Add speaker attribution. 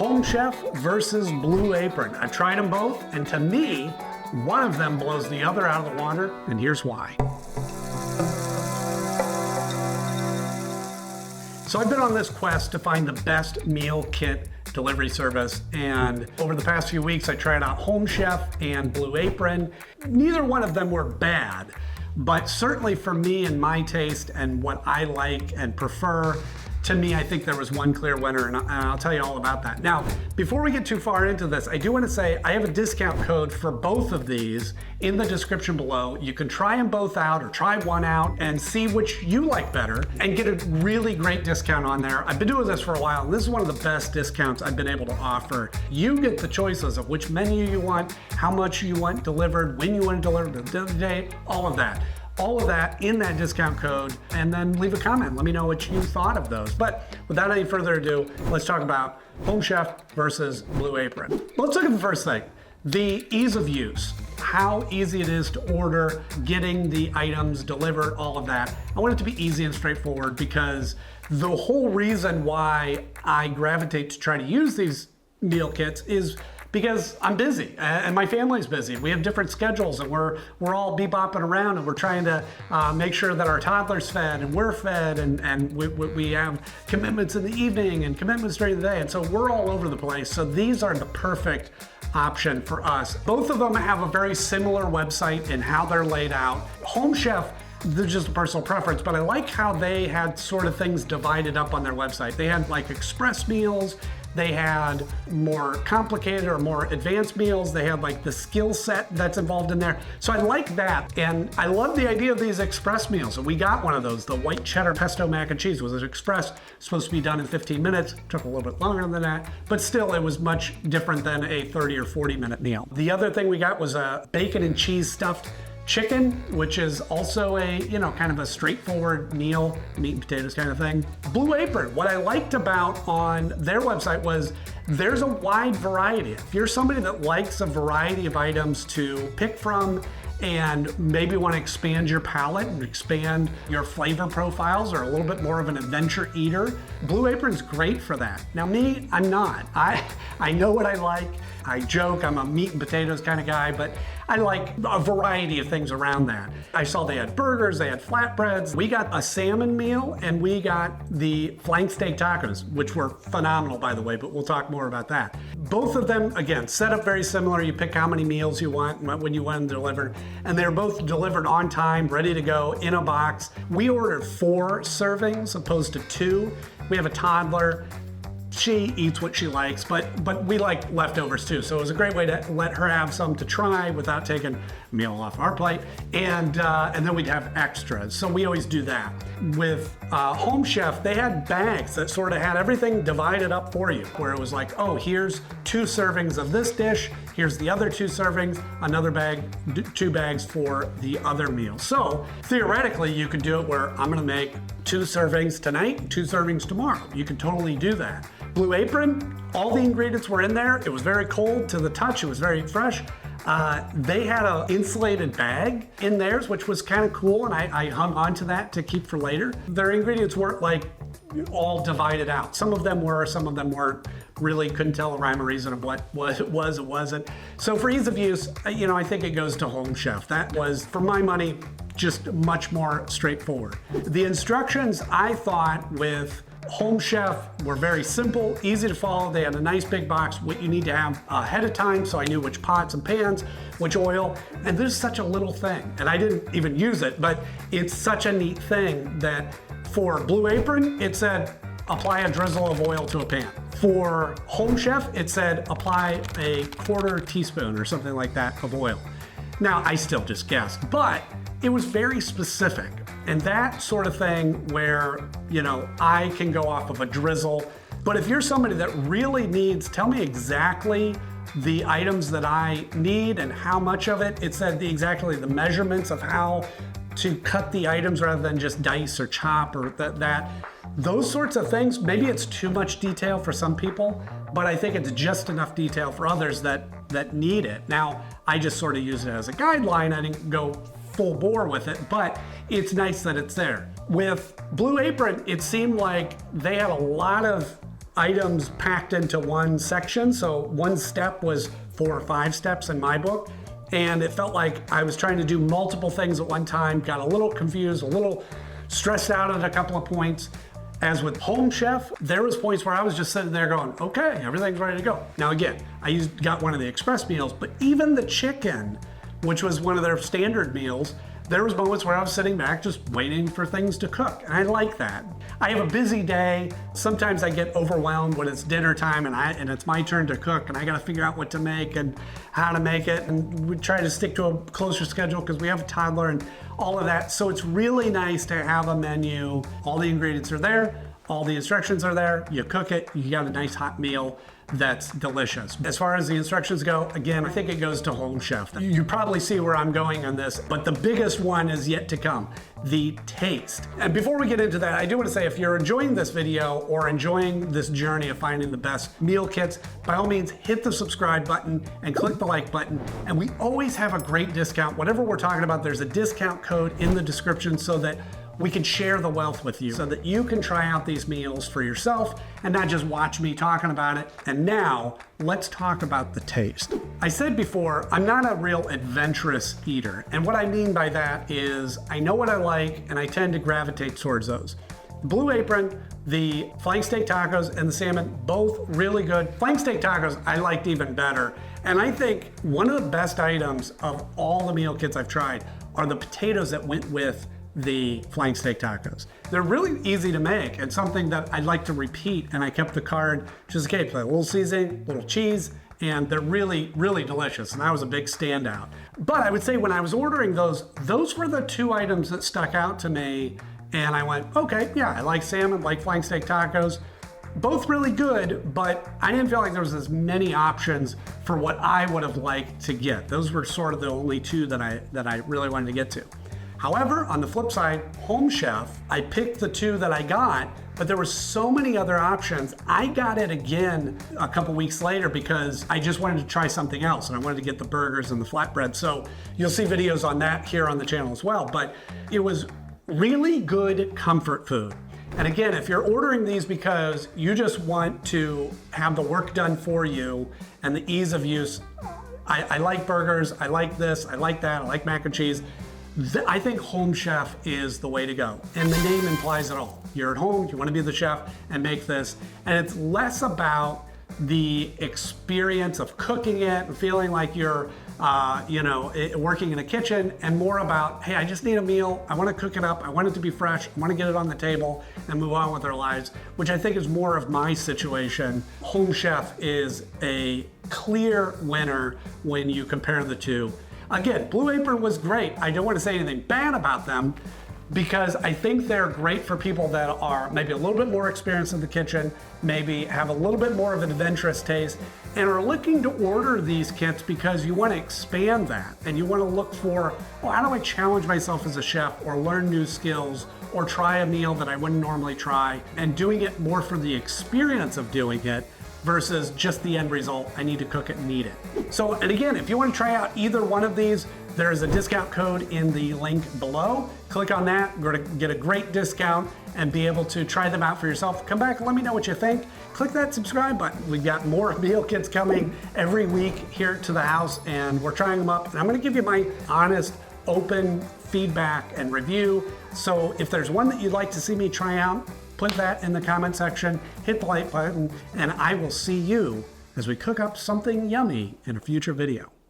Speaker 1: Home Chef versus Blue Apron. I've tried them both, and to me, one of them blows the other out of the water, and here's why. So I've been on this quest to find the best meal kit delivery service, and over the past few weeks I tried out Home Chef and Blue Apron. Neither one of them were bad, but certainly for me and my taste and what I like and prefer, to me, I think there was one clear winner, and I'll tell you all about that. Now, before we get too far into this, I do want to say I have a discount code for both of these in the description below. You can try them both out or try one out and see which you like better and get a really great discount on there. I've been doing this for a while, and this is one of the best discounts I've been able to offer. You get the choices of which menu you want, how much you want delivered, when you want it delivered, the date, all of that. All of that in that discount code, and then leave a comment. Let me know what you thought of those. But without any further ado, let's talk about Home Chef versus Blue Apron. Let's look at the first thing, the ease of use. How easy it is to order, getting the items delivered, all of that. I want it to be easy and straightforward because the whole reason why I gravitate to try to use these meal kits is because I'm busy and my family's busy. We have different schedules, and we're all bebopping around, and we're trying to make sure that our toddler's fed and we're fed, and we have commitments in the evening and commitments during the day, and so we're all over the place. So these are the perfect option for us. Both of them have a very similar website in how they're laid out. Home Chef, they're just a personal preference, but I like how they had sort of things divided up on their website. They had like express meals, they had more complicated or more advanced meals. They had like the skill set that's involved in there. So I like that. And I love the idea of these express meals. And we got one of those. The white cheddar pesto mac and cheese was an express, supposed to be done in 15 minutes. Took a little bit longer than that, but still it was much different than a 30 or 40 minute meal. The other thing we got was a bacon and cheese stuffed chicken, which is also a, kind of a straightforward meal, meat and potatoes kind of thing. Blue Apron, what I liked about on their website was there's a wide variety. If you're somebody that likes a variety of items to pick from and maybe want to expand your palate and expand your flavor profiles, or a little bit more of an adventure eater, Blue Apron's great for that. Now me, I'm not. I know what I like. I joke I'm a meat and potatoes kind of guy, but I like a variety of things around that. I saw they had burgers, they had flatbreads. We got a salmon meal, and we got the flank steak tacos, which were phenomenal, by the way, but we'll talk more about that. Both of them, again, set up very similar. You pick how many meals you want when you want them delivered, and they're both delivered on time, ready to go in a box. We ordered 4 servings opposed to 2. We have a toddler. She eats what she likes, but we like leftovers too. So it was a great way to let her have some to try without taking a meal off our plate. And then we'd have extras. So we always do that. With Home Chef, they had bags that sort of had everything divided up for you, where it was like, oh, here's 2 servings of this dish. Here's the other 2 servings, another bag, 2 bags for the other meal. So theoretically, you could do it where I'm gonna make 2 servings tonight, 2 servings tomorrow. You can totally do that. Blue Apron, all the ingredients were in there. It was very cold to the touch. It was very fresh. They had an insulated bag in theirs, which was kind of cool, and I hung on to that to keep for later. Their ingredients weren't like all divided out. Some of them were, some of them weren't. Really couldn't tell a rhyme or reason of what it was, it wasn't. So for ease of use, I think it goes to Home Chef. That was, for my money, just much more straightforward. The instructions, I thought, with Home Chef were very simple, easy to follow. They had a nice big box, what you need to have ahead of time, so I knew which pots and pans, which oil, and there's such a little thing, and I didn't even use it, but it's such a neat thing that for Blue Apron, it said, apply a drizzle of oil to a pan. For Home Chef, it said, apply a 1/4 teaspoon or something like that of oil. Now, I still just guessed, but it was very specific. And that sort of thing where, I can go off of a drizzle. But if you're somebody that really needs, tell me exactly the items that I need and how much of it. It said exactly the measurements of how to cut the items rather than just dice or chop or that. Those sorts of things, maybe it's too much detail for some people, but I think it's just enough detail for others that need it. Now, I just sort of use it as a guideline. I didn't go full bore with it, but it's nice that it's there. With Blue Apron, it seemed like they had a lot of items packed into one section. So one step was 4 or 5 steps in my book. And it felt like I was trying to do multiple things at one time, got a little confused, a little stressed out at a couple of points. As with Home Chef, there was points where I was just sitting there going, okay, everything's ready to go. Now again, got one of the express meals, but even the chicken, which was one of their standard meals, there was moments where I was sitting back just waiting for things to cook, and I like that. I have a busy day. Sometimes I get overwhelmed when it's dinner time and it's my turn to cook, and I gotta figure out what to make and how to make it, and we try to stick to a closer schedule because we have a toddler and all of that. So it's really nice to have a menu. All the ingredients are there, all the instructions are there, you cook it, you got a nice hot meal that's delicious. As far as the instructions go, again, I think it goes to Home Chef. You probably see where I'm going on this, but the biggest one is yet to come, the taste. And before we get into that, I do want to say if you're enjoying this video or enjoying this journey of finding the best meal kits, by all means, hit the subscribe button and click the like button. And we always have a great discount. Whatever we're talking about, there's a discount code in the description so that we can share the wealth with you so that you can try out these meals for yourself and not just watch me talking about it. And now let's talk about the taste. I said before, I'm not a real adventurous eater. And what I mean by that is I know what I like and I tend to gravitate towards those. The Blue Apron, the flank steak tacos, and the salmon, both really good. Flank steak tacos I liked even better. And I think one of the best items of all the meal kits I've tried are the potatoes that went with the flank steak tacos. They're really easy to make and something that I'd like to repeat, and I kept the card just in case. A little seasoning, a little cheese, and they're really, really delicious, and that was a big standout. But I would say when I was ordering those were the 2 items that stuck out to me, and I went, okay, yeah, I like salmon, like flank steak tacos. Both really good, but I didn't feel like there was as many options for what I would have liked to get. Those were sort of the only 2 that I really wanted to get to. However, on the flip side, Home Chef, I picked the 2 that I got, but there were so many other options. I got it again a couple weeks later because I just wanted to try something else and I wanted to get the burgers and the flatbread. So you'll see videos on that here on the channel as well, but it was really good comfort food. And again, if you're ordering these because you just want to have the work done for you and the ease of use, I like burgers, I like this, I like that, I like mac and cheese. I think Home Chef is the way to go. And the name implies it all. You're at home, you want to be the chef and make this. And it's less about the experience of cooking it and feeling like you're working in a kitchen, and more about, hey, I just need a meal. I want to cook it up. I want it to be fresh. I want to get it on the table and move on with our lives, which I think is more of my situation. Home Chef is a clear winner when you compare the 2. Again, Blue Apron was great. I don't want to say anything bad about them because I think they're great for people that are maybe a little bit more experienced in the kitchen, maybe have a little bit more of an adventurous taste, and are looking to order these kits because you want to expand that and you want to look for, well, how do I challenge myself as a chef or learn new skills or try a meal that I wouldn't normally try, and doing it more for the experience of doing it versus just the end result. I need to cook it and eat it. So, and again, if you want to try out either one of these, there's a discount code in the link below. Click on that, go to get a great discount and be able to try them out for yourself. Come back and let me know what you think. Click that subscribe button. We've got more meal kits coming every week here to the house, and we're trying them up. And I'm gonna give you my honest, open feedback and review. So if there's one that you'd like to see me try out, put that in the comment section, hit the like button, and I will see you as we cook up something yummy in a future video.